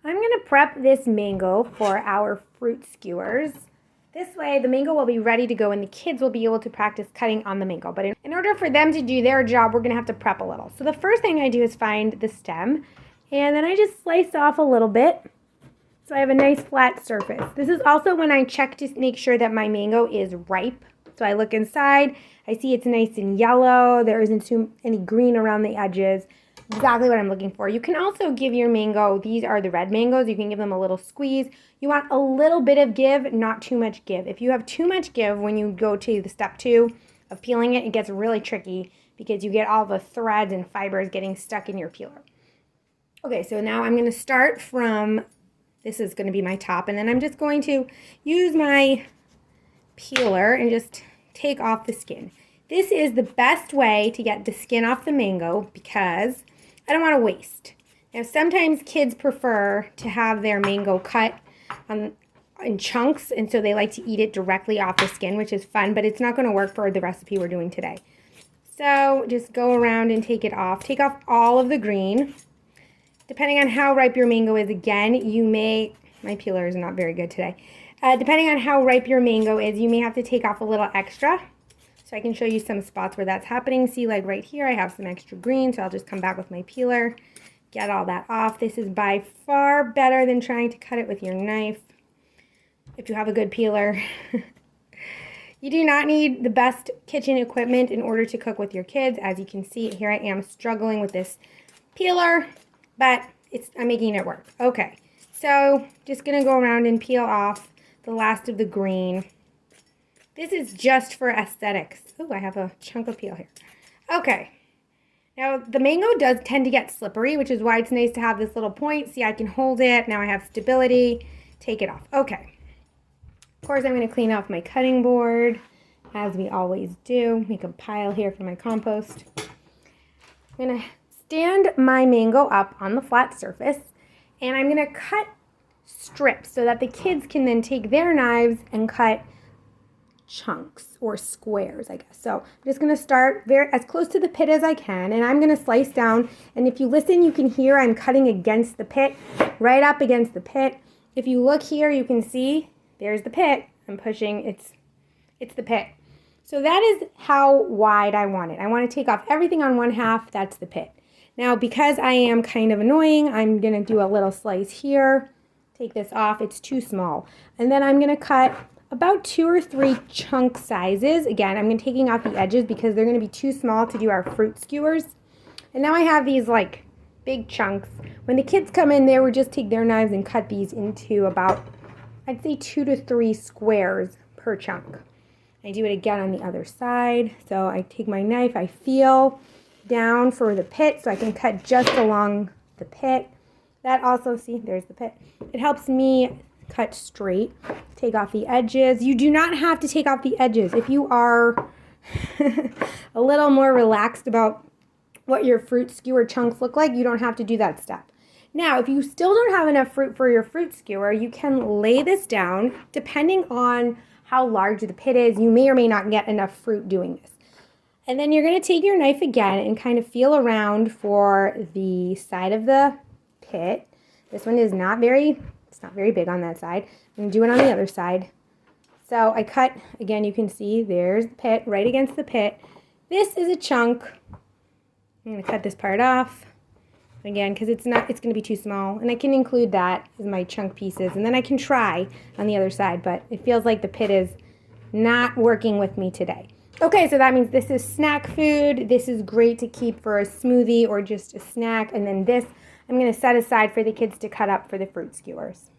I'm going to prep this mango for our fruit skewers. This way the mango will be ready to go and the kids will be able to practice cutting on the mango. But in order for them to do their job, we're going to have to prep a little. So the first thing I do is find the stem, and then I just slice off a little bit so I have a nice flat surface. This is also when I check to make sure that my mango is ripe. So I look inside, I see it's nice and yellow, there isn't any green around the edges. Exactly what I'm looking for. You can also give your mango, these are the red mangoes, you can give them a little squeeze. You want a little bit of give, not too much give. If you have too much give when you go to the step 2 of peeling it, it gets really tricky because you get all the threads and fibers getting stuck in your peeler. Okay, so now I'm going to start from, this is going to be my top, and then I'm just going to use my peeler and just take off the skin. This is the best way to get the skin off the mango because I don't want to waste. Now, sometimes kids prefer to have their mango cut in chunks, and so they like to eat it directly off the skin, which is fun, but it's not going to work for the recipe we're doing today. So just go around and take it off. Take off all of the green. Depending on how ripe your mango is, again, you may, my peeler is not very good today. Depending on how ripe your mango is, you may have to take off a little extra. So I can show you some spots where that's happening. See, like right here, I have some extra green, so I'll just come back with my peeler, get all that off. This is by far better than trying to cut it with your knife, if you have a good peeler. You do not need the best kitchen equipment in order to cook with your kids. As you can see, here I am struggling with this peeler, but I'm making it work. Okay, so just gonna go around and peel off the last of the green. This is just for aesthetics. Oh, I have a chunk of peel here. Okay. Now, the mango does tend to get slippery, which is why it's nice to have this little point. See, I can hold it. Now I have stability. Take it off. Okay. Of course, I'm going to clean off my cutting board, as we always do. Make a pile here for my compost. I'm going to stand my mango up on the flat surface, and I'm going to cut strips so that the kids can then take their knives and cut chunks or squares, I guess. So I'm just going to start as close to the pit as I can, and I'm going to slice down, and if you listen, you can hear I'm cutting against the pit, right up against the pit. If you look here, you can see there's the pit. I'm pushing, it's the pit. So that is how wide I want it. I want to take off everything on one half, that's the pit. Now, because I am kind of annoying, I'm going to do a little slice here, take this off, it's too small. And then I'm going to cut about 2 or 3 chunk sizes. Again, I'm taking off the edges because they're going to be too small to do our fruit skewers. And now I have these like big chunks. When the kids come in, they would just take their knives and cut these into about, I'd say 2 to 3 squares per chunk. I do it again on the other side. So I take my knife, I feel down for the pit so I can cut just along the pit. That also, see, there's the pit. It helps me cut straight. Take off the edges. You do not have to take off the edges. If you are a little more relaxed about what your fruit skewer chunks look like, you don't have to do that step. Now, if you still don't have enough fruit for your fruit skewer, you can lay this down. Depending on how large the pit is, you may or may not get enough fruit doing this. And then you're going to take your knife again and kind of feel around for the side of the pit. This one is not very big on that side. I'm going to do it on the other side. So I cut, again, you can see there's the pit right against the pit. This is a chunk. I'm going to cut this part off. Again, because it's going to be too small. And I can include that as my chunk pieces. And then I can try on the other side, but it feels like the pit is not working with me today. Okay, so that means this is snack food. This is great to keep for a smoothie or just a snack. And then this I'm going to set aside for the kids to cut up for the fruit skewers.